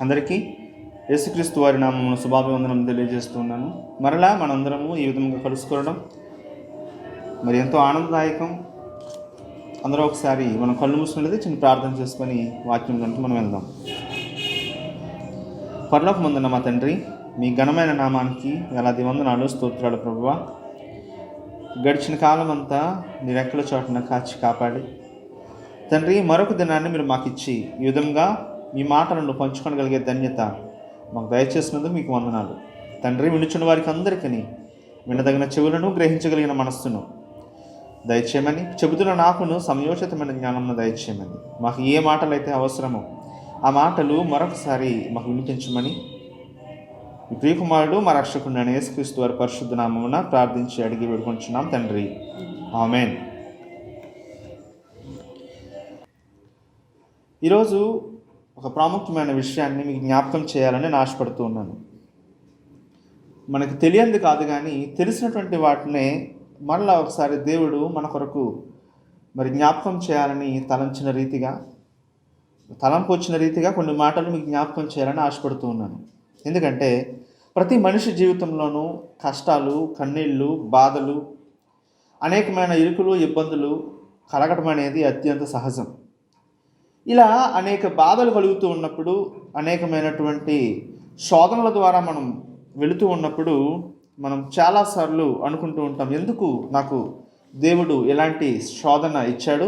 అందరికీ యేసుక్రీస్తు వారి నామమున శుభాభివందనం తెలియజేస్తున్నాను. మరలా మనందరము ఈ విధంగా కలుసుకోవడం మరి ఎంతో ఆనందదాయకం. అందరూ ఒకసారి మనం కళ్ళు మూసుకునేది చిన్న ప్రార్థన చేసుకొని వాక్యం కనుక మనం వెళ్దాం. పరలోకమందున్న మా తండ్రి, మీ ఘనమైన నామానికి వేలాది వందనాలు, స్తోత్రాలు ప్రభువా. గడిచిన కాలం అంతా నీ రెక్కల చోటున కాచి కాపాడి తండ్రి, మరొక దినాన్ని మీరు మాకు ఇచ్చి ఈ విధంగా మీ మాటలను పంచుకోగలిగే ధన్యత మాకు దయచేసినందుకు మీకు వందనాలు తండ్రి. వినుచున్న వారికి అందరికీ వినదగిన చెవులను, గ్రహించగలిగిన మనస్సును దయచేయమని, చెబుతున్న నాకును సమయోచితమైన జ్ఞానంను దయచేయమని, మాకు ఏ మాటలు అయితే అవసరమో ఆ మాటలు మరొకసారి మాకు వినిపించమని ఈ ప్రియకుమారుడు మా రక్షకుడు అయిన యేసుక్రీస్తు వారి పరిశుద్ధ నామమున ప్రార్థించి అడిగి వేడుకొంచున్నాం తండ్రి, ఆమేన్. ఈరోజు ఒక ప్రాముఖ్యమైన విషయాన్ని మీకు జ్ఞాపకం చేయాలని నేను ఆశపడుతూ ఉన్నాను. మనకు తెలియంది కాదు, కానీ తెలిసినటువంటి వాటినే మరలా ఒకసారి దేవుడు మన కొరకు మరి జ్ఞాపకం చేయాలని తలంపు వచ్చిన రీతిగా కొన్ని మాటలు మీకు జ్ఞాపకం చేయాలని ఆశపడుతూ ఉన్నాను. ఎందుకంటే ప్రతి మనిషి జీవితంలోనూ కష్టాలు, కన్నీళ్ళు, బాధలు, అనేకమైన ఇరుకులు, ఇబ్బందులు కలగటం అనేది అత్యంత సహజం. ఇలా అనేక బాధలు కలుగుతూ ఉన్నప్పుడు, అనేకమైనటువంటి శోధనల ద్వారా మనం వెళుతూ ఉన్నప్పుడు మనం చాలాసార్లు అనుకుంటూ ఉంటాం, ఎందుకు నాకు దేవుడు ఎలాంటి శోధన ఇచ్చాడు,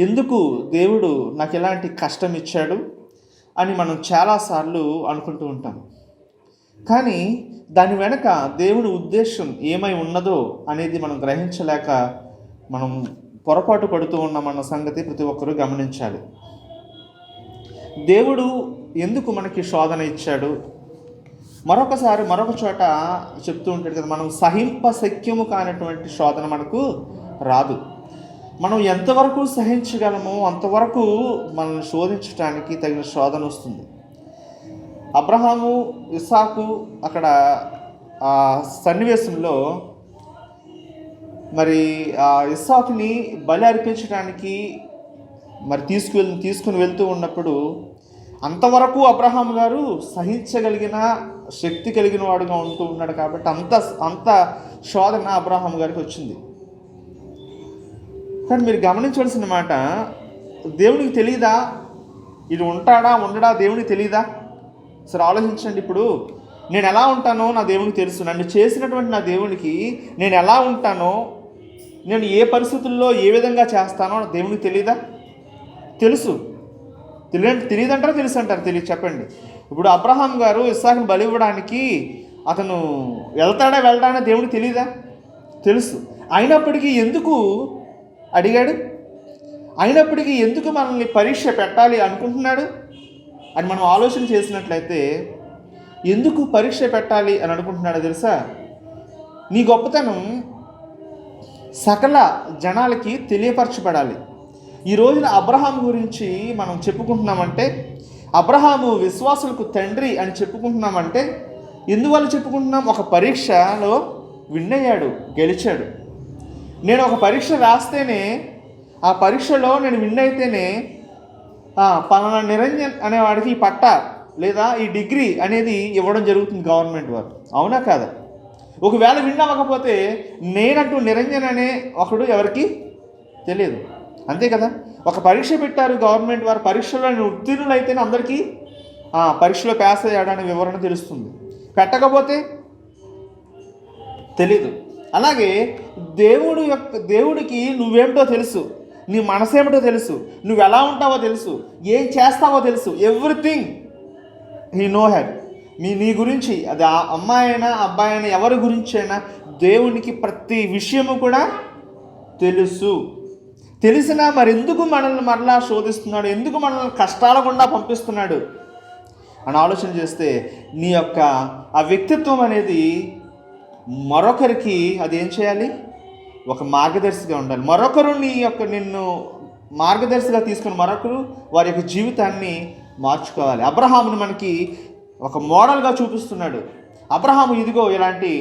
ఎందుకు దేవుడు నాకు ఎలాంటి కష్టం ఇచ్చాడు అని మనం చాలాసార్లు అనుకుంటూ ఉంటాం. కానీ దాని వెనక దేవుని ఉద్దేశం ఏమై ఉన్నదో అనేది మనం గ్రహించలేక మనం పొరపాటు పడుతూ ఉన్నామన్న సంగతి ప్రతి ఒక్కరూ గమనించాలి. దేవుడు ఎందుకు మనకి శోధన ఇచ్చాడు? మరొక చోట చెప్తూ ఉంటాడు కదా, మనం సహింపశక్యము కానటువంటి శోధన మనకు రాదు. మనం ఎంతవరకు సహించగలమో అంతవరకు మనల్ని శోధించడానికి తగిన శోధన వస్తుంది. అబ్రహాము, ఇస్సాకు అక్కడ ఆ సన్నివేశంలో మరి ఆ ఇస్సాకుని బలి అర్పించడానికి మరి తీసుకుని వెళ్తూ ఉన్నప్పుడు అంతవరకు అబ్రహాం గారు సహించగలిగిన శక్తి కలిగిన వాడుగా ఉంటూ ఉన్నాడు. కాబట్టి అంత శోధన అబ్రహాం గారికి వచ్చింది. కానీ మీరు గమనించవలసిన మాట, దేవునికి తెలియదా ఇది ఉంటాడా ఉండడా? దేవునికి తెలియదా? సరే ఆలోచించండి. ఇప్పుడు నేను ఎలా ఉంటానో నా దేవునికి తెలుసు. నన్ను చేసినటువంటి నా దేవునికి నేను ఎలా ఉంటానో, నేను ఏ పరిస్థితుల్లో ఏ విధంగా చేస్తానో నా దేవునికి తెలియదా? తెలుసు. తెలియదంటారా తెలుసు అంటారు? తెలియదు. చెప్పండి. ఇప్పుడు అబ్రహాం గారు ఇస్సాకుని బలి ఇవ్వడానికి అతను వెళ్ళడానే దేవునికి తెలియదా? తెలుసు. అయినప్పటికీ ఎందుకు అడిగాడు? అయినప్పటికీ ఎందుకు మనల్ని పరీక్ష పెట్టాలి అనుకుంటున్నాడు అని మనం ఆలోచన చేసినట్లయితే, ఎందుకు పరీక్ష పెట్టాలి అని అనుకుంటున్నాడో తెలుసా? నీ గొప్పతనం సకల జనాలకి తెలియపరచబడాలి. ఈ రోజున అబ్రహాం గురించి మనం చెప్పుకుంటున్నామంటే, అబ్రహాము విశ్వాసులకు తండ్రి అని చెప్పుకుంటున్నామంటే ఎందువల్ల చెప్పుకుంటున్నాం? ఒక పరీక్షలో విన్ అయ్యాడు, గెలిచాడు. నేను ఒక పరీక్ష రాస్తేనే, ఆ పరీక్షలో నేను విన్ అయితేనే పలానా నిరంజన్ అనేవాడికి ఈ పట్టా లేదా ఈ డిగ్రీ అనేది ఇవ్వడం జరుగుతుంది గవర్నమెంట్ వారు. అవునా కాదా? ఒకవేళ విన్ అవ్వకపోతే నేనంటూ నిరంజన్ అనే ఒకడు ఎవరికి తెలియదు. అంతే కదా? ఒక పరీక్ష పెట్టారు గవర్నమెంట్ వారు, పరీక్షలో ఉత్తీర్ణులు అయితేనే అందరికీ పరీక్షలో పాస్ అయ్యాడనే వివరణ తెలుస్తుంది. పెట్టకపోతే తెలీదు. అలాగే దేవుడికి నువ్వేమిటో తెలుసు, నీ మనసేమిటో తెలుసు, నువ్వు ఎలా ఉంటావో తెలుసు, ఏం చేస్తావో తెలుసు. Everything he no head. నీ గురించి, అది ఆ అమ్మాయి అయినా అబ్బాయి అయినా ఎవరి గురించి అయినా దేవునికి ప్రతి విషయము కూడా తెలుసు. తెలిసినా మరెందుకు మనల్ని మరలా శోధిస్తున్నాడు, ఎందుకు మనల్ని కష్టాల గుండా పంపిస్తున్నాడు అని ఆలోచన చేస్తే, నీ యొక్క ఆ వ్యక్తిత్వం అనేది మరొకరికి అది ఏం చేయాలి? ఒక మార్గదర్శిగా ఉండాలి. మరొకరు నిన్ను మార్గదర్శిగా తీసుకుని మరొకరు వారి యొక్క జీవితాన్ని మార్చుకోవాలి. అబ్రహాముని మనకి ఒక మోడల్గా చూపిస్తున్నాడు. అబ్రహాము ఇదిగో ఇలాంటి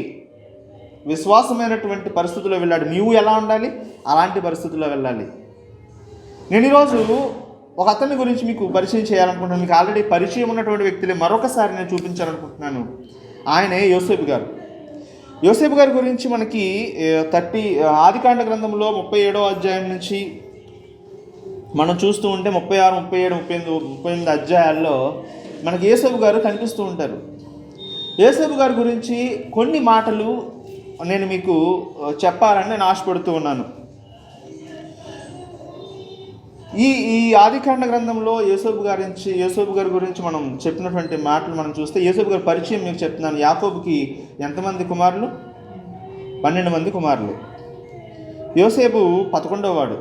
విశ్వాసమైనటువంటి పరిస్థితుల్లో వెళ్ళాడు. నీవు ఎలా ఉండాలి? అలాంటి పరిస్థితుల్లో వెళ్ళాలి. నేను ఈరోజు ఒక అతని గురించి మీకు పరిచయం చేయాలనుకుంటున్నాను. మీకు ఆల్రెడీ పరిచయం ఉన్నటువంటి వ్యక్తులే మరొకసారి నేను చూపించాలనుకుంటున్నాను. ఆయనే యోసేపు గారు. యోసేపు గారి గురించి మనకి ఆదికాండ గ్రంథంలో 37వ అధ్యాయం నుంచి మనం చూస్తూ ఉంటే 36, 37, 38 అధ్యాయాల్లో మనకి యోసేపు గారు కనిపిస్తూ ఉంటారు. యోసేపు గారి గురించి కొన్ని మాటలు నేను మీకు చెప్పాలని నేను ఆశపడుతూ ఉన్నాను. ఈ ఆదికాండ గ్రంథంలో యోసేపు గారి గురించి మనం చెప్పినటువంటి మాటలు మనం చూస్తే, యోసేపు గారి పరిచయం మీకు చెప్తున్నాను. యాకోబుకి ఎంతమంది కుమారులు? 12 మంది కుమారులు. యోసేపు 11వ వాడు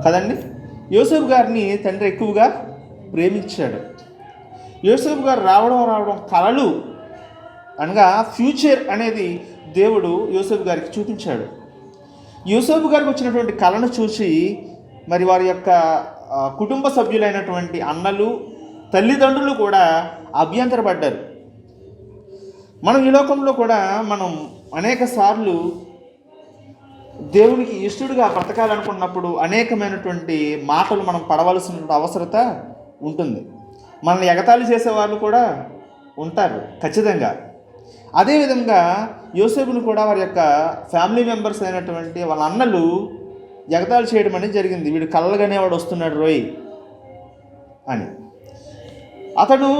కదండి. యోసేపు గారిని తండ్రి ఎక్కువగా ప్రేమించాడు. యోసేపు గారు రావడం కలలు అనగా ఫ్యూచర్ అనేది దేవుడు యోసేపు గారికి చూపించాడు. యోసేపు గారికి వచ్చినటువంటి కళను చూసి మరి వారి యొక్క కుటుంబ సభ్యులైనటువంటి అన్నలు, తల్లిదండ్రులు కూడా అభ్యంతరపడ్డారు. మనం ఈ లోకంలో కూడా మనం అనేక సార్లు దేవునికి ఇష్టడుగా బ్రతకాలనుకున్నప్పుడు అనేకమైనటువంటి మాటలు మనం పడవలసిన అవసరత ఉంటుంది. మనల్ని ఎగతాళి చేసేవాళ్ళు కూడా ఉంటారు ఖచ్చితంగా. అదేవిధంగా యోసేపును కూడా వారి యొక్క ఫ్యామిలీ మెంబర్స్ అయినటువంటి వాళ్ళ అన్నలు ఎగతాళి చేయడం అనేది జరిగింది. వీడు కళ్ళగానే వాడు వస్తున్నాడు రోయ్ అని. అతడు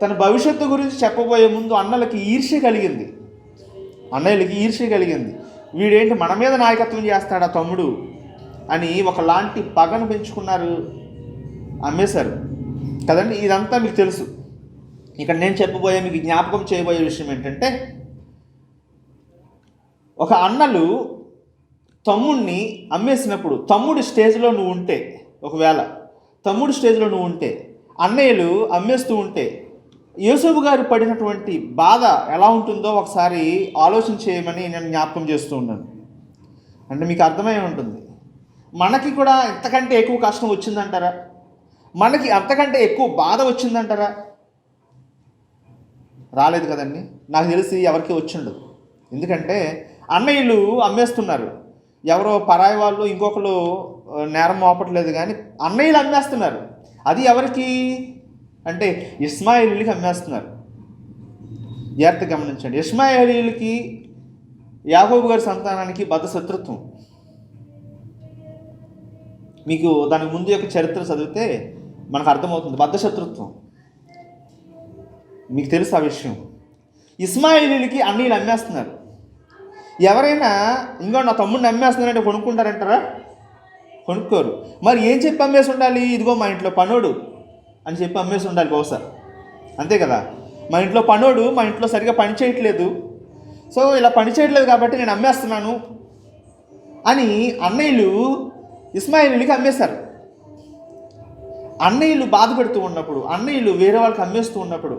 తన భవిష్యత్తు గురించి చెప్పబోయే ముందు అన్నయ్యలకి ఈర్ష్య కలిగింది. వీడేంటి మన మీద నాయకత్వం చేస్తాడా తమ్ముడు అని ఒకలాంటి పగను పెంచుకున్నారు, అమ్మేశారు కదండి. ఇదంతా మీకు తెలుసు. ఇక్కడ నేను మీకు జ్ఞాపకం చేయబోయే విషయం ఏంటంటే, ఒక అన్నలు తమ్ముడిని అమ్మేసినప్పుడు, తమ్ముడి స్టేజ్లో నువ్వు ఉంటే, ఒకవేళ తమ్ముడి స్టేజ్లో నువ్వు ఉంటే, అన్నయ్యలు అమ్మేస్తూ ఉంటే యోసేపు గారు పడినటువంటి బాధ ఎలా ఉంటుందో ఒకసారి ఆలోచన చేయమని నేను జ్ఞాపకం చేస్తూ ఉన్నాను. అంటే మీకు అర్థమై ఉంటుంది. మనకి కూడా ఇంతకంటే ఎక్కువ కష్టం వచ్చిందంటారా? మనకి అంతకంటే ఎక్కువ బాధ వచ్చిందంటారా? రాలేదు కదండి. నాకు తెలిసి ఎవరికి వచ్చిండదు. ఎందుకంటే అన్నయ్యలు అమ్మేస్తున్నారు. ఎవరో పరాయి వాళ్ళు ఇంకొకరు నేరం మోపట్లేదు, కానీ అన్నయ్యలు అమ్మేస్తున్నారు. అది ఎవరికి అంటే ఇస్మాయిలీలకి అమ్మేస్తున్నారు. జాగ్రత్తగా గమనించండి. ఇస్మాయిలీలకి యాకోబు గారి సంతానానికి బద్ధ శత్రుత్వం. మీకు దానికి ముందు యొక్క చరిత్ర చదివితే మనకు అర్థమవుతుంది. బద్ధ శత్రుత్వం మీకు తెలుసు ఆ విషయం. ఇస్మాయిలీలకి అన్నయ్యలు అమ్మేస్తున్నారు. ఎవరైనా ఇంకో నా తమ్ముడిని అమ్మేస్తున్నారంటే కొనుక్కుంటారంటారా? కొనుక్కోరు. మరి ఏం చెప్పి అమ్మేసి ఉండాలి? ఇదిగో మా ఇంట్లో పనోడు అని చెప్పి అమ్మేసి ఉండాలి బహుశా, అంతే కదా. మా ఇంట్లో పనోడు మా ఇంట్లో సరిగా పని చేయట్లేదు, సో ఇలా పని చేయట్లేదు కాబట్టి నేను అమ్మేస్తున్నాను అని అన్నయ్యలు ఇస్మాయిలీలకి అమ్మేశారు. అన్నయ్యలు బాధ పెడుతూ ఉన్నప్పుడు, అన్నయ్యలు వేరే వాళ్ళకి అమ్మేస్తూ ఉన్నప్పుడు,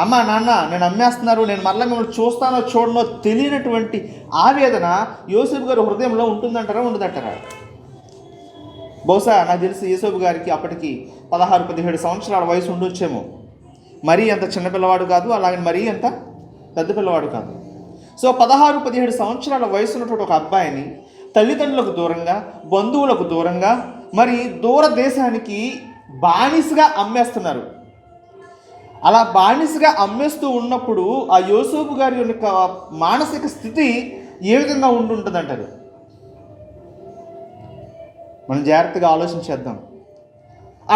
అమ్మ నాన్న నేను అమ్మేస్తున్నారు, నేను మరలా మిమ్మల్ని చూస్తానో చూడనో తెలియనటువంటి ఆవేదన యోసేపు గారి హృదయంలో ఉంటుందంటారా, ఉండదంటారా? బహుశా నాకు తెలిసి యోసేపు గారికి అప్పటికి 16-17 సంవత్సరాల వయసు ఉండొచ్చేమో. మరీ అంత చిన్నపిల్లవాడు కాదు, అలాగే మరీ అంత పెద్ద పిల్లవాడు కాదు. సో 16-17 సంవత్సరాల వయసు ఉన్నటువంటి ఒక అబ్బాయిని తల్లిదండ్రులకు దూరంగా, బంధువులకు దూరంగా, మరి దూర దేశానికి బానిసగా అమ్మేస్తున్నారు. అలా బానిసగా అమ్మేస్తూ ఉన్నప్పుడు ఆ యోసేపు గారి యొక్క మానసిక స్థితి ఏ విధంగా ఉంటుందంటారు? మనం జాగ్రత్తగా ఆలోచించేద్దాం.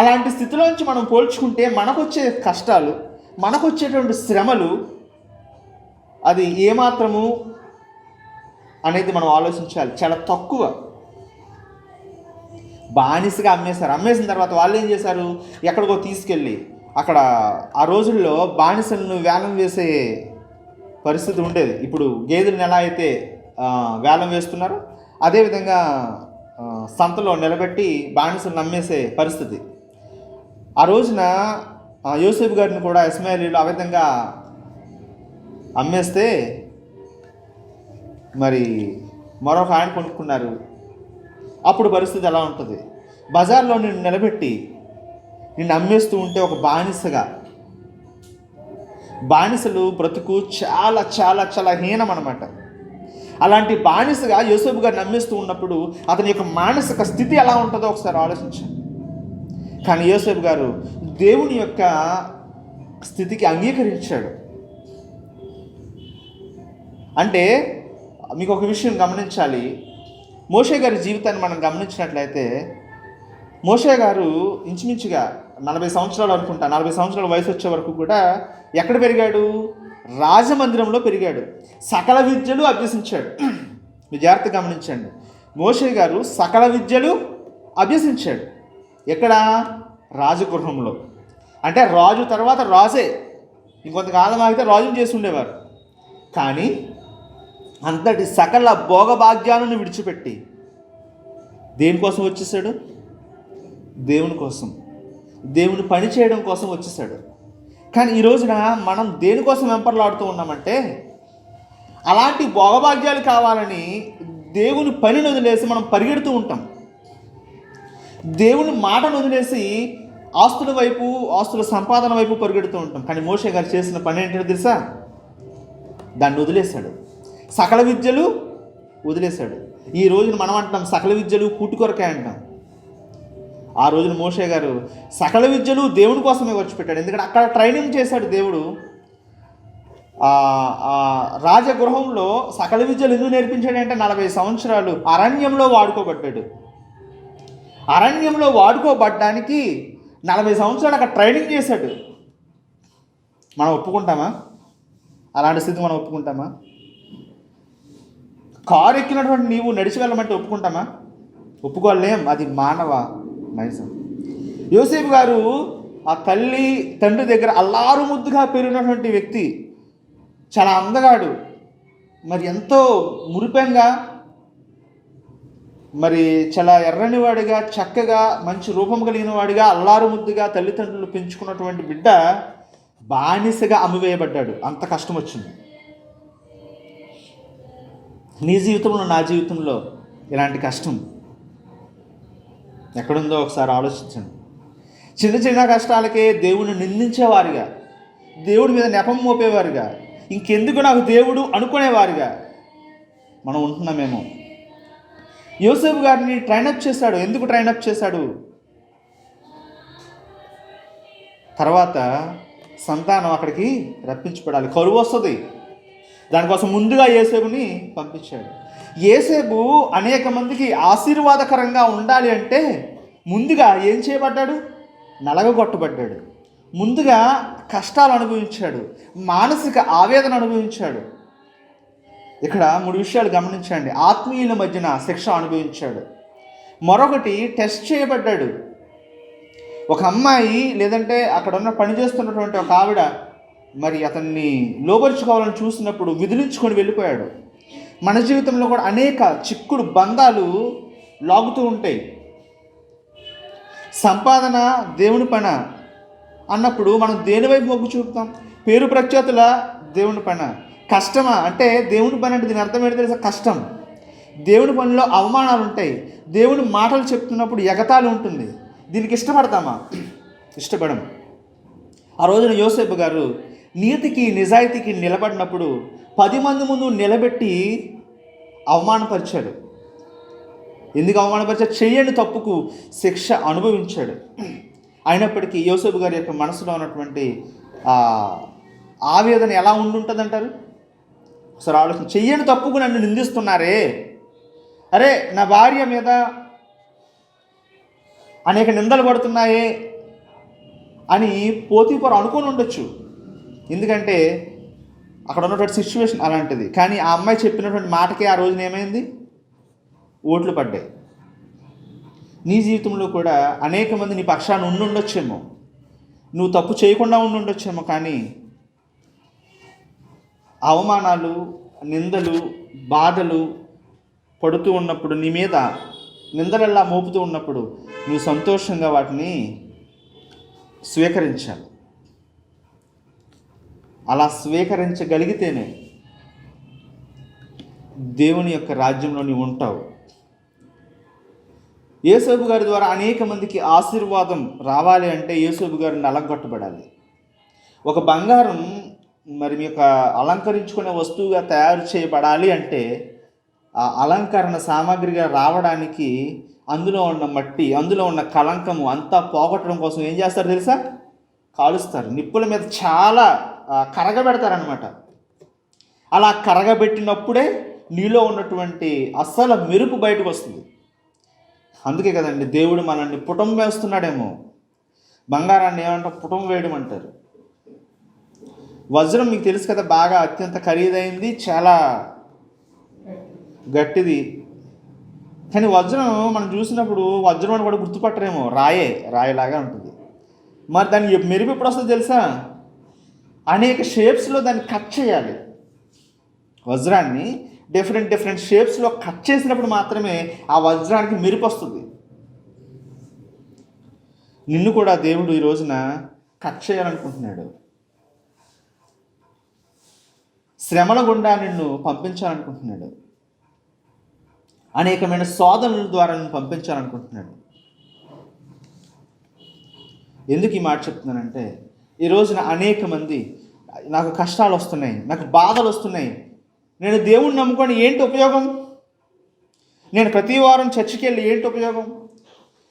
అలాంటి స్థితిలోంచి మనం పోల్చుకుంటే మనకొచ్చే కష్టాలు, మనకొచ్చేటువంటి శ్రమలు అది ఏమాత్రము అనేది మనం ఆలోచించాలి. చాలా తక్కువ. బానిసగా అమ్మేశారు. అమ్మేసిన తర్వాత వాళ్ళు ఏం చేశారు? ఎక్కడికో తీసుకెళ్ళి అక్కడ ఆ రోజుల్లో బానిసలను వేలం వేసే పరిస్థితి ఉండేది. ఇప్పుడు గేదెలను ఎలా అయితే వేలం వేస్తున్నారో అదేవిధంగా సంతలో నిలబెట్టి బానిసలను అమ్మేసే పరిస్థితి. ఆ రోజున యోసేపు గారిని కూడా ఇస్మాయిలీలు ఆ విధంగా అమ్మేస్తే మరి మరొక ఆయన కొనుక్కున్నారు. అప్పుడు పరిస్థితి ఎలా ఉంటుంది? బజార్లో నిన్ను నిలబెట్టి నిన్ను అమ్మేస్తూ ఉంటే ఒక బానిసగా, బానిసలు బ్రతుకు చాలా చాలా చాలా హీనం అన్నమాట. అలాంటి బానిసగా యోసేపు గారు నమ్మిస్తూ ఉన్నప్పుడు అతని యొక్క మానసిక స్థితి ఎలా ఉంటుందో ఒకసారి ఆలోచించండి. కానీ యోసేపు గారు దేవుని యొక్క స్థితికి అంగీకరించాడు. అంటే మీకు ఒక విషయం గమనించాలి. మోషే గారి జీవితాన్ని మనం గమనించినట్లయితే మోషే గారు ఇంచుమించుగా 40 సంవత్సరాలు అనుకుంటా, 40 సంవత్సరాల వయసు వచ్చే వరకు కూడా ఎక్కడ పెరిగాడు? రాజమందిరంలో పెరిగాడు. సకల విద్యలు అభ్యసించాడు. మీరు జాగ్రత్తగా గమనించండి. మోషే గారు సకల విద్యలు అభ్యసించాడు. ఎక్కడ? రాజగృహంలో. అంటే రాజు తర్వాత రాజే. ఇంకొంతకాలం ఆగితే రాజుని చేసి ఉండేవారు. కానీ అంతటి సకల భోగభాగ్యాలను విడిచిపెట్టి దేనికోసం వచ్చేసాడు? దేవుని కోసం, దేవుని పని చేయడం కోసం వచ్చేసాడు. కానీ ఈ రోజున మనం దేనికోసం వెంపర్లాడుతూ ఉన్నామంటే అలాంటి భోగభాగ్యాలు కావాలని దేవుని పనిని వదిలేసి మనం పరిగెడుతూ ఉంటాం. దేవుని మాటను వదిలేసి ఆస్తుల వైపు, ఆస్తుల సంపాదన వైపు పరిగెడుతూ ఉంటాం. కానీ మోషే గారు చేసిన పని ఏంటో తెలుసా? దాన్ని వదిలేశాడు. సకల విద్యలు వదిలేశాడు. ఈ రోజున మనం అంటాం సకల విద్యలు కూటి కొరకే అంటాం. ఆ రోజున మోషే గారు సకల విద్యలు దేవుడి కోసమే ఖర్చు పెట్టాడు. ఎందుకంటే అక్కడ ట్రైనింగ్ చేశాడు దేవుడు. రాజగృహంలో సకల విద్యలు ఎందుకు నేర్పించాడంటే 40 సంవత్సరాలు అరణ్యంలో వాడుకోబడ్డాడు. అరణ్యంలో వాడుకోబడ్డానికి 40 సంవత్సరాలు అక్కడ ట్రైనింగ్ చేశాడు. మనం ఒప్పుకుంటామా? అలాంటి స్థితి మనం ఒప్పుకుంటామా? కారు ఎక్కినటువంటి నీవు నడిచి వెళ్ళమంటే ఒప్పుకుంటామా? ఒప్పుకోలేం. అది మానవ నైజం. యోసేపు గారు ఆ తల్లి తండ్రి దగ్గర అల్లారు ముద్దుగా పెరిగినటువంటి వ్యక్తి, చాలా అందగాడు, మరి ఎంతో మురిపెంగా, మరి చాలా ఎర్రనివాడిగా, చక్కగా, మంచి రూపం కలిగిన వాడిగా, అల్లారు ముద్దుగా తల్లిదండ్రులు పెంచుకున్నటువంటి బిడ్డ బానిసగా అమ్మివేయబడ్డాడు. అంత కష్టం వచ్చింది. నీ జీవితంలో, నా జీవితంలో ఇలాంటి కష్టం ఎక్కడుందో ఒకసారి ఆలోచించండి. చిన్న చిన్న కష్టాలకే దేవుడిని నిందించేవారుగా, దేవుడి మీద నెపం మోపేవారుగా, ఇంకెందుకు నాకు దేవుడు అనుకునేవారుగా మనం ఉంటున్నామేమో. యోసేపు గారిని ట్రైనప్ చేశాడు. ఎందుకు ట్రైనప్ చేశాడు? తర్వాత సంతానం అక్కడికి రప్పించబడాలి, కరువు వస్తుంది. దానికోసం ముందుగా యోసేపుని పంపించాడు. యోసేపు అనేక మందికి ఆశీర్వాదకరంగా ఉండాలి అంటే ముందుగా ఏం చేయబడ్డాడు? నలగగొట్టబడ్డాడు. ముందుగా కష్టాలు అనుభవించాడు, మానసిక ఆవేదన అనుభవించాడు. ఇక్కడ 3 విషయాలు గమనించండి. ఆత్మీయుల మధ్యన శిక్ష అనుభవించాడు. మరొకటి టెస్ట్ చేయబడ్డాడు. ఒక అమ్మాయి లేదంటే అక్కడ ఉన్న పనిచేస్తున్నటువంటి ఒక ఆవిడ మరి అతన్ని లోబరుచుకోవాలని చూసినప్పుడు విదిలించుకొని వెళ్ళిపోయాడు. మన జీవితంలో కూడా అనేక చిక్కుడు బంధాలు లాగుతూ ఉంటాయి. సంపాదన దేవుని పని అన్నప్పుడు మనం దేని వైపు మొగ్గు చూపుతాం? పేరు ప్రఖ్యాతుల దేవుని పని. కష్టమా అంటే దేవుని పని అంటే దీని అర్థం ఏంటో తెలుసా? కష్టం. దేవుని పనిలో అవమానాలు ఉంటాయి. దేవుని మాటలు చెప్తున్నప్పుడు ఎగతాళి ఉంటుంది. దీనికి ఇష్టపడతామా? ఇష్టపడం. ఆ రోజున యోసేపు గారు నీతికి నిజాయితీకి నిలబడినప్పుడు 10 మంది ముందు నిలబెట్టి అవమానపరిచాడు. ఎందుకు అవమానపరిచాడు? చెయ్యని తప్పుకు శిక్ష అనుభవించాడు. అయినప్పటికీ యోసేపు గారి యొక్క మనసులో ఉన్నటువంటి ఆవేదన ఎలా ఉండుంటుంది అంటారు? ఒకసారి ఆలోచన. చెయ్యని తప్పుకు నన్ను నిందిస్తున్నారే, అరే నా భార్య మీద అనేక నిందలు పడుతున్నాయే అని పోతీఫరు అనుకొని ఉండొచ్చు. ఎందుకంటే అక్కడ ఉన్నటువంటి సిచ్యువేషన్ అలాంటిది. కానీ ఆ అమ్మాయి చెప్పినటువంటి మాటకే ఆ రోజున ఏమైంది? ఓట్లు పడ్డాయి. నీ జీవితంలో కూడా అనేక మంది నీ పక్షాన ఉండుండొచ్చేమో, నువ్వు తప్పు చేయకుండా ఉండుండొచ్చేమో, కానీ అవమానాలు, నిందలు, బాధలు పడుతూ ఉన్నప్పుడు, నీ మీద నిందలల్లా మోపుతూ ఉన్నప్పుడు నువ్వు సంతోషంగా వాటిని స్వీకరించాలి. అలా స్వీకరించగలిగితేనే దేవుని యొక్క రాజ్యంలో నీవు ఉంటావు. యోసేపు గారి ద్వారా అనేక మందికి ఆశీర్వాదం రావాలి అంటే యోసేపు గారిని అలంగొట్టబడాలి. ఒక బంగారం మరి మీ యొక్క అలంకరించుకునే వస్తువుగా తయారు చేయబడాలి అంటే ఆ అలంకరణ సామాగ్రిగా రావడానికి అందులో ఉన్న మట్టి, అందులో ఉన్న కళంకము అంతా పోగొట్టడం కోసం ఏం చేస్తారు తెలుసా? కాలుస్తారు. నిప్పుల మీద చాలా కరగబెడతారనమాట. అలా కరగబెట్టినప్పుడే నీలో ఉన్నటువంటి అసలు మెరుపు బయటకు వస్తుంది. అందుకే కదండి దేవుడు మనల్ని పుటం వేస్తున్నాడేమో. బంగారాన్ని ఏమంటారు? పుటం వేయడం అంటారు. వజ్రం మీకు తెలుసు కదా, బాగా అత్యంత ఖరీదైంది, చాలా గట్టిది. కానీ వజ్రం మనం చూసినప్పుడు వజ్రం అని కూడా గుర్తుపట్టరేమో, రాయేలాగా ఉంటుంది. మరి దాన్ని మెరుపు ఎప్పుడు వస్తుందో తెలుసా? అనేక షేప్స్లో దాన్ని కట్ చేయాలి. వజ్రాన్ని డిఫరెంట్ షేప్స్లో కట్ చేసినప్పుడు మాత్రమే ఆ వజ్రానికి మెరుపు వస్తుంది. నిన్ను కూడా దేవుడు ఈ రోజున కట్ చేయాలనుకుంటున్నాడు. శ్రమల గుండా నిన్ను పంపించాలనుకుంటున్నాడు. అనేకమైన శోధనల ద్వారా నిన్ను పంపించాలనుకుంటున్నాడు. ఎందుకు ఈ మాట చెప్తున్నానంటే, ఈ రోజున అనేక మంది నాకు కష్టాలు వస్తున్నాయి, నాకు బాధలు వస్తున్నాయి, నేను దేవుణ్ణి నమ్ముకొని ఏంటి ఉపయోగం, నేను ప్రతి వారం చర్చికి వెళ్ళి ఏంటి ఉపయోగం,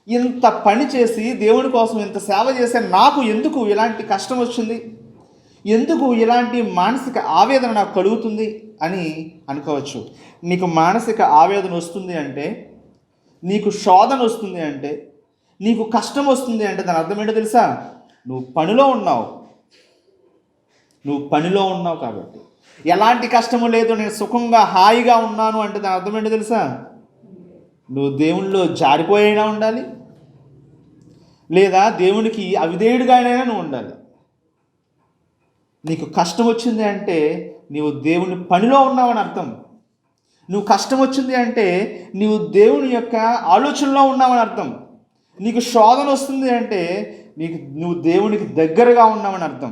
ఇంత పని చేసి దేవుని కోసం ఇంత సేవ చేసే నాకు ఎందుకు ఇలాంటి కష్టం వచ్చింది, ఎందుకు ఇలాంటి మానసిక ఆవేదన నాకు కలుగుతుంది అని అనుకోవచ్చు. నీకు మానసిక ఆవేదన వస్తుంది అంటే, నీకు శోధన వస్తుంది అంటే, నీకు కష్టం వస్తుంది అంటే దాని అర్థం ఏంటో తెలుసా? నువ్వు పనిలో ఉన్నావు కాబట్టి. ఎలాంటి కష్టము లేదు, నేను సుఖంగా హాయిగా ఉన్నాను అంటే దాని అర్థం ఏంటో తెలుసా? నువ్వు దేవునిలో జారిపోయినా ఉండాలి, లేదా దేవునికి అవిధేయుడిగానైనా నువ్వు ఉండాలి. నీకు కష్టం వచ్చింది అంటే నీవు దేవుని పనిలో ఉన్నావని అర్థం. నువ్వు కష్టం వచ్చింది అంటే నీవు దేవుని యొక్క ఆలోచనలో ఉన్నావని అర్థం. నీకు శోధన వస్తుంది అంటే నువ్వు దేవునికి దగ్గరగా ఉన్నావని అర్థం.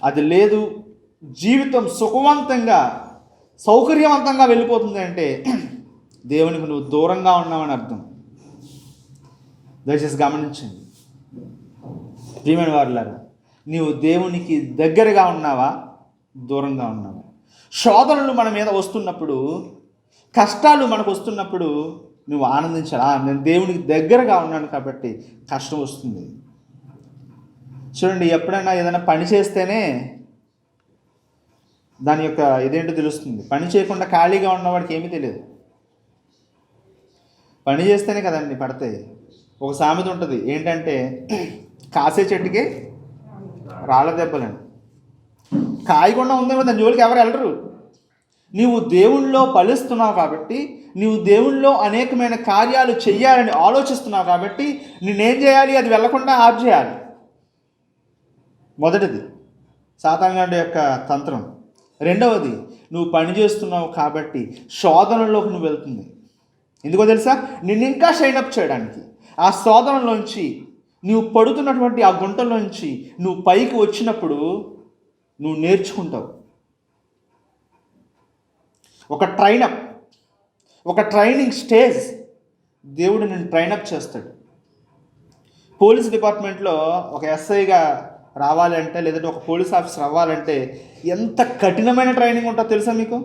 అది లేదు, జీవితం సుఖవంతంగా సౌకర్యవంతంగా వెళ్ళిపోతుంది అంటే దేవునికి నువ్వు దూరంగా ఉన్నావని అర్థం. దయచేసి గమనించండి ప్రియమైన వారులారా, నీవు దేవునికి దగ్గరగా ఉన్నావా, దూరంగా ఉన్నావా? శోధనలు మన మీద వస్తున్నప్పుడు, కష్టాలు మనకు వస్తున్నప్పుడు నువ్వు ఆనందించాలి. నేను దేవునికి దగ్గరగా ఉన్నాను కాబట్టి కష్టం వస్తుంది. చూడండి, ఎప్పుడైనా ఏదైనా పని చేస్తేనే దాని యొక్క ఇదేంటో తెలుస్తుంది. పని చేయకుండా ఖాళీగా ఉన్నవాడికి ఏమీ తెలియదు. పని చేస్తేనే కదండి పడతాయి. ఒక సామెత ఉంటుంది, ఏంటంటే కాసే చెట్టుకి రాళ్ళ దెబ్బలండి. కాయకుండా ఉందేమో దాని జోలికి ఎవరు వెళ్ళరు. నీవు దేవుళ్ళో ఫలిస్తున్నావు కాబట్టి, నీవు దేవుళ్ళో అనేకమైన కార్యాలు చెయ్యాలని ఆలోచిస్తున్నావు కాబట్టి నేనేం చేయాలి? అది వెళ్లకుండా ఆపు చేయాలి. మొదటిది సాతానుగాడి యొక్క తంత్రం. రెండవది, నువ్వు పని చేస్తున్నావు కాబట్టి శోధనలోకి నువ్వు వెళ్తుంది. ఎందుకో తెలుసా? నిన్ను ఇంకా షైనప్ చేయడానికి. ఆ శోధనలోంచి నువ్వు పడుతున్నటువంటి ఆ గుంటలోంచి నువ్వు పైకి వచ్చినప్పుడు నువ్వు నేర్చుకుంటావు. ఒక ట్రైనింగ్ స్టేజ్ దేవుడు నిన్ను ట్రైనప్ చేస్తాడు. పోలీస్ డిపార్ట్మెంట్లో ఒక ఎస్ఐగా రావాలి అంటే, లేదంటే ఒక పోలీస్ ఆఫీసర్ అవ్వాలంటే ఎంత కఠినమైన ట్రైనింగ్ ఉంటుందో తెలుసా మీకు?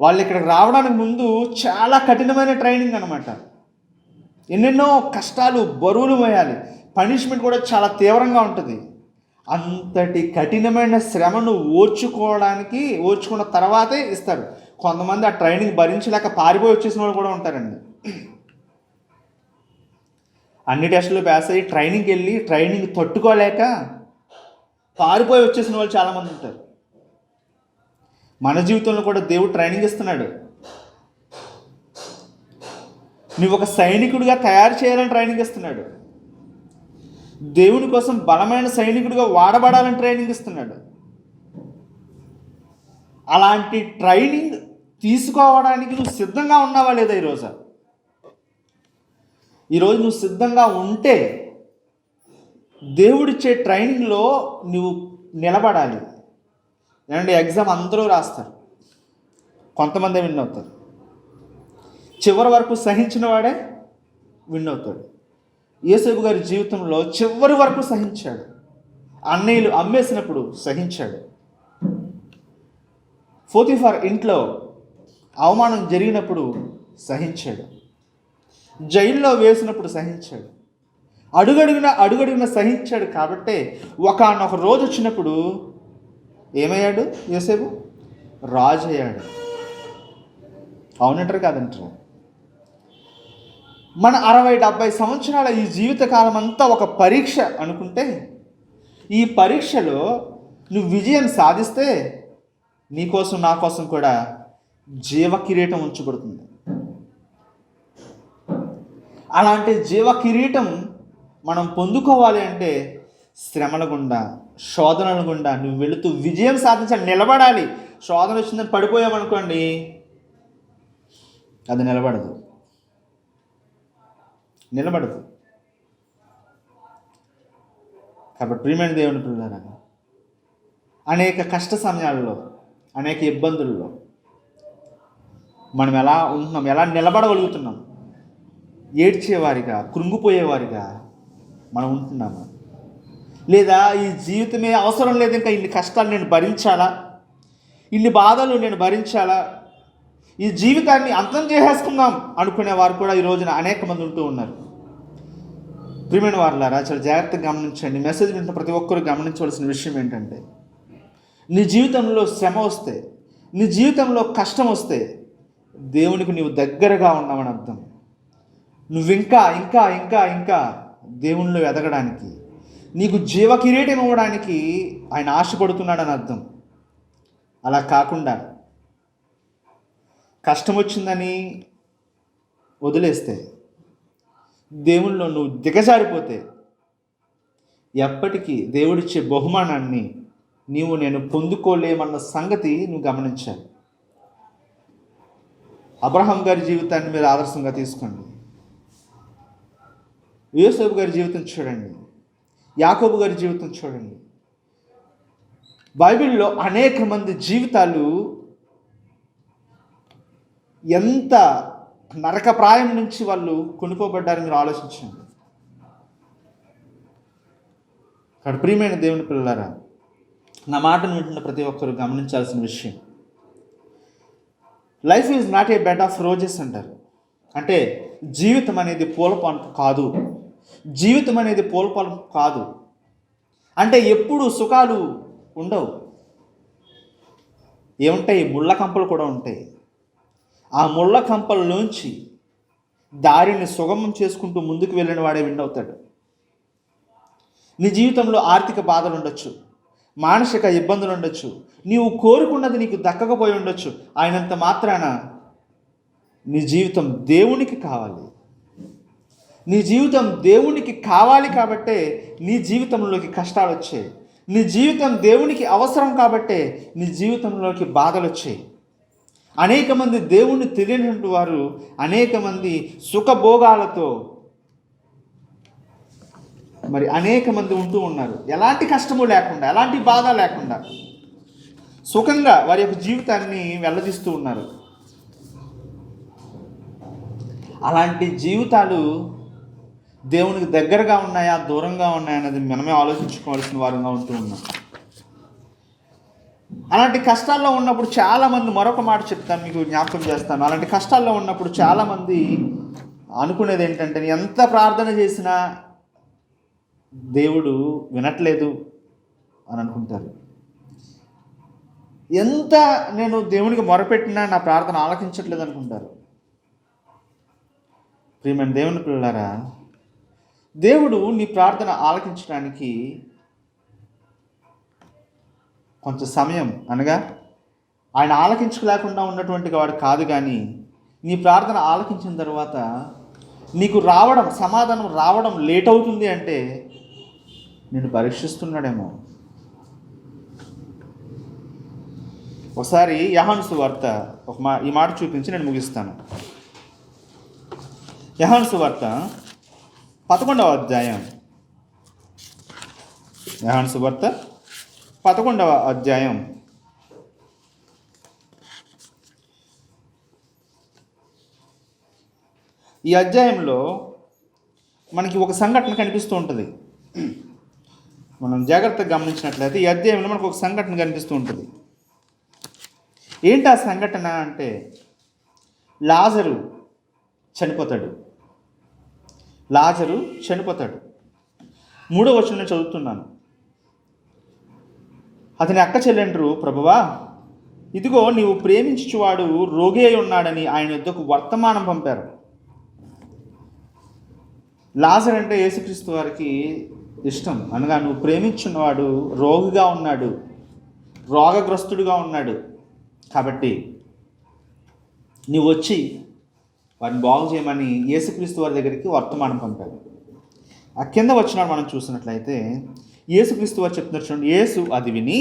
వాళ్ళు ఇక్కడికి రావడానికి ముందు చాలా కఠినమైన ట్రైనింగ్ అనమాట. ఎన్నెన్నో కష్టాలు, బరువులు మోయాలి. పనిష్మెంట్ కూడా చాలా తీవ్రంగా ఉంటుంది. అంతటి కఠినమైన శ్రమను ఓర్చుకున్న తర్వాతే ఇస్తారు. కొంతమంది ఆ ట్రైనింగ్ భరించలేక పారిపోయి వచ్చేసిన వాళ్ళు కూడా ఉంటారండి. అన్ని టెస్టులు పాస్ అయ్యి ట్రైనింగ్కి వెళ్ళి ట్రైనింగ్ తట్టుకోలేక పారిపోయి వచ్చేసిన వాళ్ళు చాలామంది ఉంటారు. మన జీవితంలో కూడా దేవుడు ట్రైనింగ్ ఇస్తున్నాడు. నువ్వు ఒక సైనికుడిగా తయారు చేయాలని ట్రైనింగ్ ఇస్తున్నాడు. దేవుని కోసం బలమైన సైనికుడిగా వాడబడాలని ట్రైనింగ్ ఇస్తున్నాడు. అలాంటి ట్రైనింగ్ తీసుకోవడానికి నువ్వు సిద్ధంగా ఉన్నావా లేదా? ఈరోజు నువ్వు సిద్ధంగా ఉంటే దేవుడిచ్చే ట్రైనింగ్లో నువ్వు నిలబడాలి. ఏమంటే ఎగ్జామ్ అందరూ రాస్తారు, కొంతమంది విన్ అవుతారు. చివరి వరకు సహించిన వాడే విన్ అవుతాడు. యేసేపు గారి జీవితంలో చివరి వరకు సహించాడు. అన్నయ్యలు అమ్మేసినప్పుడు సహించాడు. పోతీఫర్ ఇంట్లో అవమానం జరిగినప్పుడు సహించాడు, జైల్లో వేసినప్పుడు సహించాడు, అడుగడుగున సహించాడు. కాబట్టే ఒకానొక రోజు వచ్చినప్పుడు ఏమయ్యాడు? యోసేపు రాజు అయ్యాడు. అవునంటారు కాదంటారు? మన 60-70 సంవత్సరాల ఈ జీవితకాలం అంతా ఒక పరీక్ష అనుకుంటే, ఈ పరీక్షలో నువ్వు విజయం సాధిస్తే నీకోసం నా కోసం కూడా జీవ కిరీటం ఉంచబడుతుంది. అలాంటి జీవ కిరీటం మనం పొందుకోవాలి అంటే శ్రమల గుండా, శోధనల గుండా నువ్వు వెళుతూ విజయం సాధించాలి, నిలబడాలి. శోధన వచ్చిందని పడిపోయామనుకోండి, అది నిలబడదు. కాబట్టి ప్రియమైన దేవుని పిల్లలారా, అనేక కష్ట సమయాల్లో, అనేక ఇబ్బందుల్లో మనం ఎలా ఉంటున్నాం, ఎలా నిలబడగలుగుతున్నాం? ఏడ్చేవారిగా, కృంగిపోయేవారిగా మనం ఉంటున్నాము. లేదా ఈ జీవితమే అవసరం లేదు, ఇంకా ఇన్ని కష్టాలు నేను భరించాలా, ఇన్ని బాధలు నేను భరించాలా, ఈ జీవితాన్ని అంతం చేసేసుకుందాం అనుకునే వారు కూడా ఈ రోజున అనేక మంది ఉంటూ ఉన్నారు. ప్రియమైన వారులారా, చాలా జాగ్రత్తగా గమనించండి. మెసేజ్ వింటున్న ప్రతి ఒక్కరు గమనించవలసిన విషయం ఏంటంటే, నీ జీవితంలో శ్రమ వస్తే, నీ జీవితంలో కష్టం వస్తే దేవునికి నీవు దగ్గరగా ఉన్నావని అర్థం. నువ్వు ఇంకా ఇంకా ఇంకా ఇంకా దేవునిలో ఎదగడానికి, నీకు జీవ కిరీటం ఇవ్వడానికి ఆయన ఆశపడుతున్నాడని అర్థం. అలా కాకుండా కష్టం వచ్చిందని వదిలేస్తే, దేవునిలో నువ్వు దిగజారిపోతే ఎప్పటికీ దేవుడిచ్చే బహుమానాన్ని నేను పొందుకోలేమన్న సంగతి నువ్వు గమనించాలి. అబ్రహాం గారి జీవితాన్ని మీరు ఆదర్శంగా తీసుకోండి. యోసేపు గారి జీవితం చూడండి, యాకోబు గారి జీవితం చూడండి. బైబిల్లో అనేక మంది జీవితాలు ఎంత నరకప్రాయం నుంచి వాళ్ళు కొనుక్కోబడ్డారని మీరు ఆలోచించండి. ఇక్కడ ప్రియమైన దేవుని పిల్లలారా, నా మాటను వింటున్న ప్రతి ఒక్కరు గమనించాల్సిన విషయం, life is not a bed of roses అంటారు. అంటే జీవితం అనేది పూలపాన్పు కాదు. జీవితం అనేది పూలపాన్పు కాదు అంటే ఎప్పుడు సుఖాలు ఉండవు. ఏముంటాయి? ముళ్ళ కంపలు కూడా ఉంటాయి. ఆ ముళ్ళ కంపల్లోంచి దారిని సుగమం చేసుకుంటూ ముందుకు వెళ్ళిన వాడే విన్ అవుతాడు. నీ జీవితంలో ఆర్థిక బాధలు ఉండొచ్చు, మానసిక ఇబ్బందులు ఉండొచ్చు, నీవు కోరుకున్నది నీకు దక్కకపోయి ఉండొచ్చు. ఆయనంత మాత్రాన నీ జీవితం దేవునికి కావాలి. నీ జీవితం దేవునికి కావాలి కాబట్టే నీ జీవితంలోకి కష్టాలు వచ్చాయి. నీ జీవితం దేవునికి అవసరం కాబట్టే నీ జీవితంలోకి బాధలు వచ్చాయి. అనేక మంది దేవుణ్ణి తెలియనటువంటి వారు అనేక మంది సుఖభోగాలతో మరి అనేక మంది ఉంటూ ఉన్నారు. ఎలాంటి కష్టము లేకుండా, ఎలాంటి బాధ లేకుండా సుఖంగా వారి యొక్క జీవితాన్ని వెల్లదీస్తూ ఉన్నారు. అలాంటి జీవితాలు దేవునికి దగ్గరగా ఉన్నాయా, దూరంగా ఉన్నాయా అన్నది మనమే ఆలోచించుకోవాల్సిన వారంగా ఉంటూ ఉన్నాం. అలాంటి కష్టాల్లో ఉన్నప్పుడు చాలామంది, మరొక మాట చెప్తాను, మీకు జ్ఞాపకం చేస్తాను. అలాంటి కష్టాల్లో ఉన్నప్పుడు చాలామంది అనుకునేది ఏంటంటే, నేను ఎంత ప్రార్థన చేసినా దేవుడు వినట్లేదు అని అనుకుంటారు. ఎంత నేను దేవునికి మొరపెట్టినా నా ప్రార్థన ఆలకించట్లేదు అనుకుంటారు. ప్రియమైన దేవుని పిల్లలారా, దేవుడు నీ ప్రార్థన ఆలకించడానికి కొంచెం సమయం, అనగా ఆయన ఆలకించలేకుండా ఉన్నటువంటి వాడు కాదు. కానీ నీ ప్రార్థన ఆలకించిన తర్వాత నీకు సమాధానం రావడం లేట్ అవుతుంది అంటే నేను పరీక్షిస్తున్నాడేమో. ఒకసారి యోహాను సువార్త ఈ మాట చూపించి నేను ముగిస్తాను. యోహాను సువార్త 11వ అధ్యాయం. యోహాను సువార్త 11వ అధ్యాయం ఈ అధ్యాయంలో మనకి ఒక సంఘటన కనిపిస్తూ ఉంటుంది. మనం జాగ్రత్తగా గమనించినట్లయితే ఈ అధ్యాయంలో మనకు ఒక సంఘటన కనిపిస్తూ ఉంటుంది. ఏంటి ఆ సంఘటన అంటే, లాజరు చనిపోతాడు. లాజరు చనిపోతాడు. 3వ వచనం చదువుతున్నాను. అతని అక్క చెల్లెండ్రు, ప్రభువా, ఇదిగో నీవు ప్రేమించువాడు రోగి అయి ఉన్నాడని ఆయన యొద్దకు వర్తమానం పంపారు. లాజర్ అంటే యేసుక్రీస్తు వారికి ఇష్టం. అనగా నువ్వు ప్రేమించున్నవాడు రోగిగా ఉన్నాడు, రోగగ్రస్తుడిగా ఉన్నాడు, కాబట్టి నీవు వచ్చి వారిని బాగు చేయమని యేసుక్రీస్తు వారి దగ్గరికి వర్తమానం పంపాడు. ఆ కింద వచ్చినాడు మనం చూసినట్లయితే యేసుక్రీస్తు వారు చెప్తున్నారు చూడండి. యేసు అది విని,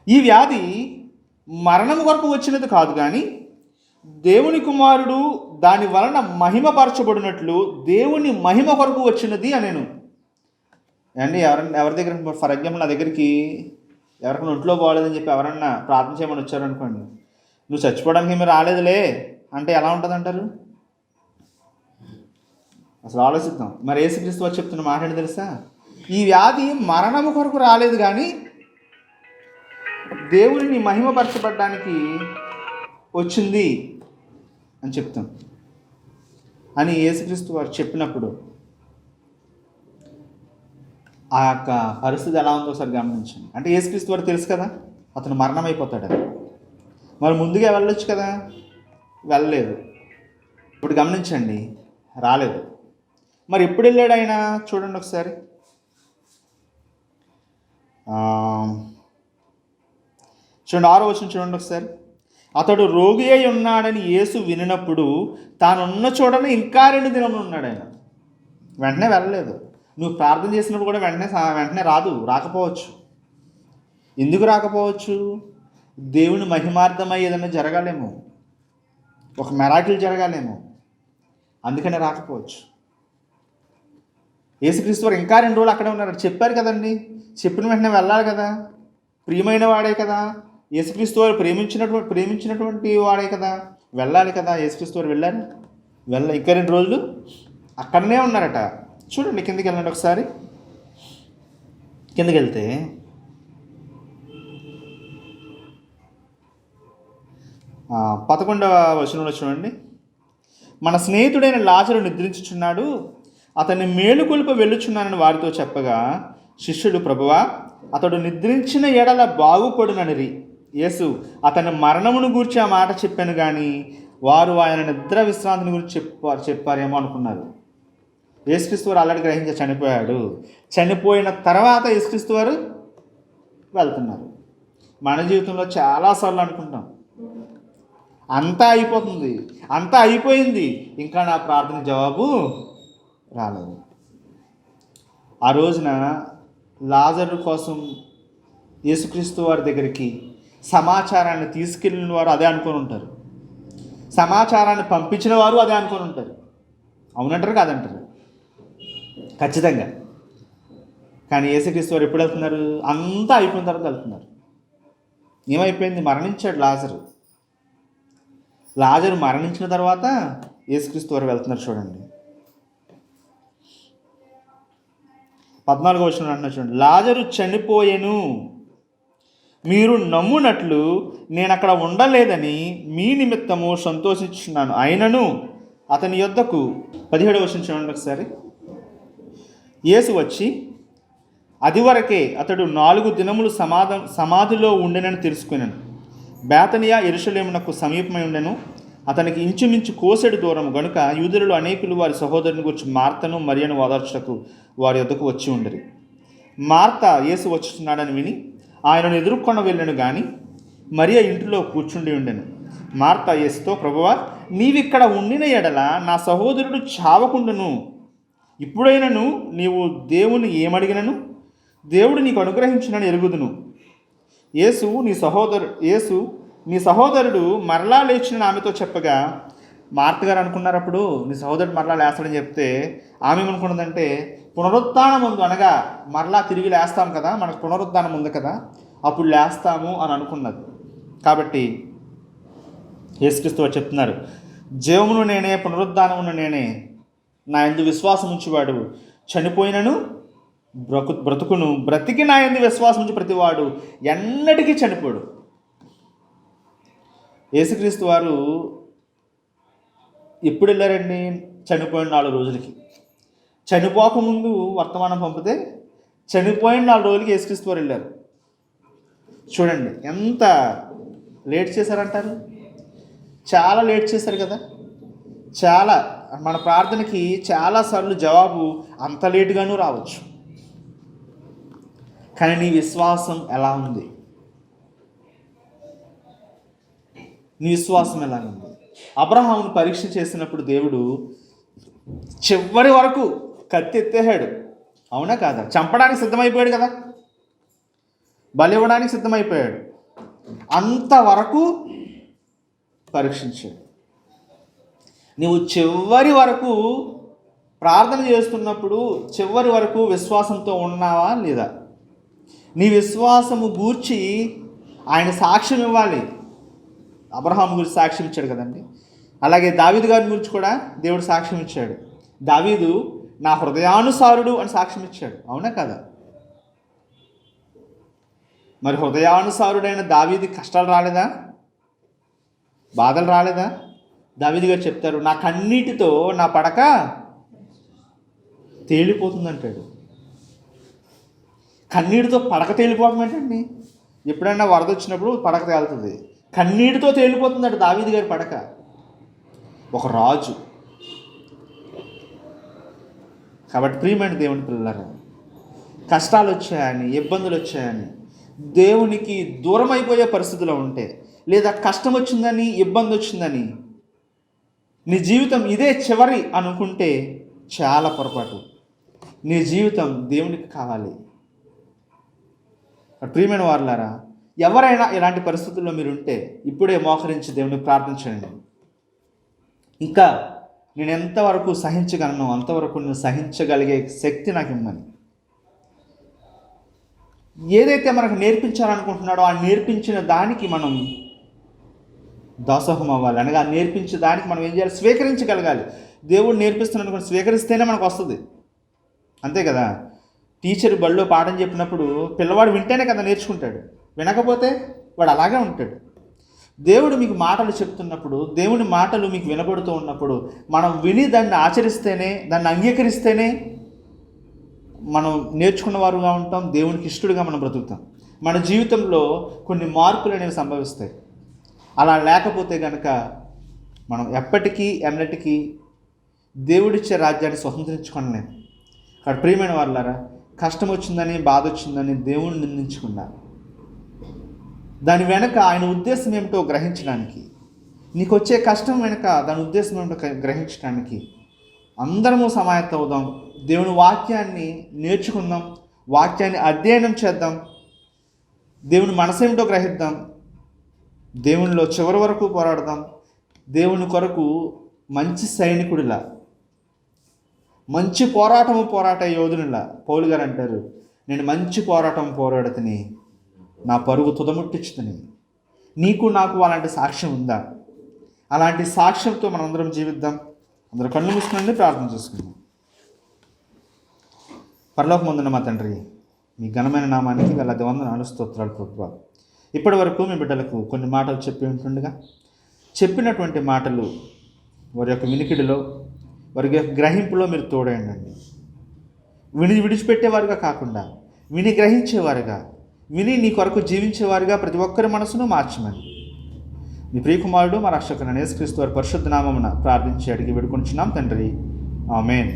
ఈ వ్యాధి మరణం కొరకు వచ్చినది కాదు, కానీ దేవుని కుమారుడు దాని వలన మహిమపరచబడినట్లు దేవుని మహిమ కొరకు వచ్చినది అనేను. అండి ఎవరి దగ్గర, ఫర్ ఎగ్జాంపుల్ నా దగ్గరికి ఎవరికైనా ఒంట్లో బాగోలేదని చెప్పి ఎవరన్నా ప్రార్థన చేయమని వచ్చారనుకోండి, నువ్వు చచ్చిపోవడానికి ఏమీ రాలేదులే అంటే ఎలా ఉంటుంది అంటారు? అసలు ఆలోచిద్దాం. మరి యేసుక్రీస్తు వారు చెప్తున్న మాట ఏంటి తెలుసా? ఈ వ్యాధి మరణము కొరకు రాలేదు, కానీ దేవుడిని మహిమపరచబడడానికి వచ్చింది అని చెప్తాం అని యేసుక్రీస్తు వారు చెప్పినప్పుడు ఆ యొక్క పరిస్థితి ఎలా ఉందో ఒకసారి గమనించండి. అంటే యేసుక్రీస్తు వారు తెలుసు కదా అతను మరణం అయిపోతాడు. మరి ముందుగా వెళ్ళొచ్చు కదా, వెళ్ళలేదు. ఇప్పుడు గమనించండి, రాలేదు. మరి ఎప్పుడు వెళ్ళాడు ఆయన? చూడండి ఒకసారి. చూడండి 6వ వచనం చూడండి ఒకసారి. అతడు రోగి అయి ఉన్నాడని యేసు వినినప్పుడు తానున్న చూడని ఇంకా 2 దినములు ఉన్నాడు. ఆయన వెంటనే వెళ్ళలేదు. నువ్వు ప్రార్థన చేసినప్పుడు కూడా వెంటనే రాకపోవచ్చు. ఎందుకు రాకపోవచ్చు? దేవుని మహిమార్థమై ఏదైనా జరగాలేమో, ఒక మెరాకిల్ జరగాలేమో, అందుకనే రాకపోవచ్చు. యేసుక్రీస్తు వారు ఇంకా 2 రోజులు అక్కడే ఉన్నారు. చెప్పారు కదండి, చెప్పిన వెంటనే వెళ్ళాలి కదా, ప్రియమైన వాడే కదా, యేసుక్రీస్తు వారు ప్రేమించినటువంటి వాడే కదా, వెళ్ళాలి కదా. యేసుక్రీస్తు వారు వెళ్ళారు, ఇంకా 2 రోజులు అక్కడనే ఉన్నారట. చూడండి, కిందకి వెళ్ళండి ఒకసారి. కిందకి వెళ్తే 11వ వచనంలో చూడండి. మన స్నేహితుడైన లాజరు నిద్రించుచున్నాడు, అతన్ని మేలుకొలుప వెళ్ళుచున్నానని వారితో చెప్పగా శిష్యులు, ప్రభువా, అతడు నిద్రించిన ఎడల బాగుపడుననిరి. యేసు అతని మరణమును గూర్చి ఆ మాట చెప్పాను, కానీ వారు ఆయన నిద్ర విశ్రాంతిని గురించి చెప్పారేమో అనుకున్నారు. యేసుక్రీస్తు వారు ఆల్రెడీ గ్రహించి చనిపోయాడు. చనిపోయిన తర్వాత యేసుక్రీస్తు వారు వెళ్తున్నారు. మన జీవితంలో చాలాసార్లు అనుకుంటాం, అంతా అయిపోతుంది, అంతా అయిపోయింది, ఇంకా నా ప్రార్థన జవాబు రాలేదు. ఆ రోజున లాజరు కోసం యేసుక్రీస్తు వారి దగ్గరికి సమాచారాన్ని తీసుకెళ్ళిన వారు అదే అనుకొని ఉంటారు, సమాచారాన్ని పంపించిన వారు అదే అనుకొని ఉంటారు. అవునంటారు కాదంటారు? ఖచ్చితంగా. కానీ యేసుక్రీస్తు వారు ఎప్పుడు వెళ్తున్నారు? అంతా అయిపోయిన తర్వాత వెళ్తున్నారు. ఏమైపోయింది? మరణించాడు లాజరు మరణించిన తర్వాత యేసుక్రీస్తు వారు వెళ్తున్నారు. చూడండి 14వ వచనం అంటున్నారు చూడండి. లాజరు చనిపోయెను, మీరు నమ్మునట్లు నేను అక్కడ ఉండలేదని మీ నిమిత్తము సంతోషించున్నాను. అయినను అతని యొద్దకు 17వ వచనం చూడండి ఒకసారి. యేసు వచ్చి అది వరకే అతడు 4 దినములు సమాధిలో ఉండెనని తెలుసుకున్నాను. బేతనియా యెరూషలేమునకు సమీపమై ఉండెను. అతనికి ఇంచుమించు కోసెడు దూరం గనుక యూదులలో అనేకులు వారి సహోదరుని గురించి మార్తను మరియను ఓదార్చుటకు వారి యొద్దకు వచ్చి ఉండరు. మార్త యేసు వచ్చుచున్నాడని విని ఆయనను ఎదుర్కొన వెళ్ళను, కానీ మరియ ఇంటిలో కూర్చుండి ఉండెను. మార్త యేసుతో, ప్రభువా, నీవిక్కడ ఉండిన ఎడల నా సహోదరుడు చావకుండును. ఇప్పుడైనను నీవు దేవుని ఏమడిగినను దేవుడు నీకు అనుగ్రహించునని ఎరుగుదును. యేసు నీ సహోదరుడు మరలా లేచిన ఆమెతో చెప్పగా మార్త గారు అనుకున్నారు, అప్పుడు నీ సహోదరుడు మరలా లేస్తాడని చెప్తే ఆమె ఏమనుకున్నదంటే, పునరుత్థానం ఉంది, అనగా మరలా తిరిగి లేస్తాం కదా, మనకు పునరుత్థానం ఉంది కదా, అప్పుడు లేస్తాము అని అనుకున్నది. కాబట్టి యేసుక్రీస్తు వారు చెప్తున్నారు, జీవమును నేనే, పునరుద్ధానమును నేనే, నా యందు విశ్వాసం ఉంచువాడు చనిపోయినను బ్రతుకును, బ్రతికి నా యందు విశ్వాసం ఉంచి ప్రతివాడు ఎన్నటికీ చనిపోడు. యేసుక్రీస్తు వారు ఎప్పుడు వెళ్ళారండి? చనిపోయిన 4 రోజులకి. చనిపోకముందు వర్తమానం పంపితే చనిపోయిన 4 రోజులకి యేసుక్రీస్తు వారు వెళ్ళారు. చూడండి ఎంత లేట్ చేశారంటారు. చాలా లేట్ చేశారు కదా. చాలా మన ప్రార్థనకి చాలాసార్లు జవాబు అంత లేటుగానూ రావచ్చు. కానీ నీ విశ్వాసం ఎలా ఉంది? నీ విశ్వాసం ఎలా ఉంది? అబ్రహామును పరీక్ష చేసినప్పుడు దేవుడు చివరి వరకు కత్తి ఎత్తేసాడు. అవునా కాదా? చంపడానికి సిద్ధమైపోయాడు కదా, బలి ఇవ్వడానికి సిద్ధమైపోయాడు. అంతవరకు పరీక్షించాడు. నువ్వు చివరి వరకు ప్రార్థన చేస్తున్నప్పుడు చివరి వరకు విశ్వాసంతో ఉన్నావా లేదా? నీ విశ్వాసము గూర్చి ఆయన సాక్ష్యం ఇవ్వాలి. అబ్రహాము గురించి సాక్ష్యం ఇచ్చాడు కదండి. అలాగే దావీదు గారి గురించి కూడా దేవుడు సాక్ష్యం ఇచ్చాడు. దావీదు నా హృదయానుసారుడు అని సాక్ష్యం ఇచ్చాడు. అవునా కదా? మరి హృదయానుసారుడైన దావీదు కష్టాలు రాలేదా? బాధలు రాలేదా? దావీదు గారు చెప్తారు, నా కన్నీటితో నా పడక తేలిపోతుందంటాడు. కన్నీటితో పడక తేలిపోవడం ఏంటండి? ఎప్పుడైనా వరద వచ్చినప్పుడు పడక తేలుతుంది. కన్నీటితో తేలిపోతుందట దావీదు గారి పడక. ఒక రాజు. కాబట్టి ప్రియమైన దేవుని పిల్లలారా, కష్టాలు వచ్చాయని, ఇబ్బందులు వచ్చాయని, దేవునికి దూరం అయిపోయే పరిస్థితిలో ఉంటే, లేదా కష్టం వచ్చిందని, ఇబ్బంది వచ్చిందని, నీ జీవితం ఇదే చివరి అనుకుంటే చాలా పొరపాటు. నీ జీవితం దేవునికి కావాలి. ప్రియమైన వారులారా, ఎవరైనా ఇలాంటి పరిస్థితుల్లో మీరు ఉంటే ఇప్పుడే మోకరించి దేవుని ప్రార్థించండి. ఇంకా నేను ఎంతవరకు సహించగలను అంతవరకు నేను సహించగలిగే శక్తి నాకు ఇమ్మని. ఏదైతే మనకు నేర్పించాలనుకుంటున్నాడో ఆ నేర్పించిన దానికి మనం దాసోహం అవ్వాలి. అనగా నేర్పించే దానికి మనం ఏం చేయాలి? స్వీకరించగలగాలి. దేవుడు నేర్పిస్తున్నాడు కూడా స్వీకరిస్తేనే మనకు వస్తుంది. అంతే కదా. టీచర్ బడిలో పాఠం చెప్పినప్పుడు పిల్లవాడు వింటేనే కదా నేర్చుకుంటాడు. వినకపోతే వాడు అలాగే ఉంటాడు. దేవుడు మీకు మాటలు చెప్తున్నప్పుడు, దేవుని మాటలు మీకు వినబడుతూ ఉన్నప్పుడు మనం విని దాన్ని ఆచరిస్తేనే, దాన్ని అంగీకరిస్తేనే మనం నేర్చుకున్న వారుగా ఉంటాం, దేవునికి ఇష్టడుగా మనం బ్రతుకుతాం. మన జీవితంలో కొన్ని మార్పులు అనేవి సంభవిస్తాయి. అలా లేకపోతే కనుక మనం ఎప్పటికీ ఎన్నటికీ దేవుడిచ్చే రాజ్యాన్ని స్వతంత్రించుకోలేము. అక్కడ ప్రియమైన వారులారా, కష్టం వచ్చిందని, బాధ వచ్చిందని దేవుణ్ణి నిందించకుండా దాని వెనక ఆయన ఉద్దేశం ఏమిటో గ్రహించడానికి, నీకు వచ్చే కష్టం వెనక దాని ఉద్దేశం ఏమిటో గ్రహించడానికి అందరము సమాయత్తం అవుదాం. దేవుని వాక్యాన్ని నేర్చుకుందాం, వాక్యాన్ని అధ్యయనం చేద్దాం, దేవుని మనసు ఏమిటో గ్రహిద్దాం, దేవునిలో చివరి వరకు పోరాడదాం. దేవుని కొరకు మంచి సైనికుడిలా, మంచి పోరాట యోధునిలా పౌలు గారు అంటారు, నేను మంచి పోరాటం పోరాడుతని, నా పరుగు తుదముట్టించుతని. నీకు నాకు అలాంటి సాక్ష్యం ఉందా? అలాంటి సాక్ష్యంతో మనందరం జీవిద్దాం. అందరూ కళ్ళు మూసుకుని ప్రార్థన చేసుకుందాం. పరలోకమందున్న మా తండ్రి, మీ ఘనమైన నామానికి వేలాది వందనాలు, స్తోత్రాలు ప్రభువా. ఇప్పటి వరకు మీ బిడ్డలకు కొన్ని మాటలు చెప్పి ఉంటుండగా, చెప్పినటువంటి మాటలు వారి యొక్క వినికిడిలో, వారి యొక్క గ్రహింపులో మీరు తోడేయండి. విడిచిపెట్టేవారుగా కాకుండా విని గ్రహించేవారుగా, విని నీ కొరకు జీవించేవారుగా ప్రతి ఒక్కరి మనసును మార్చమని మీ ప్రియకుమారుడు మా రక్షకుడైన యేసుక్రీస్తు వారి పరిశుద్ధ నామమున ప్రార్థించి అడిగి వేడుకొంచున్నాం తండ్రి. ఆమేన్.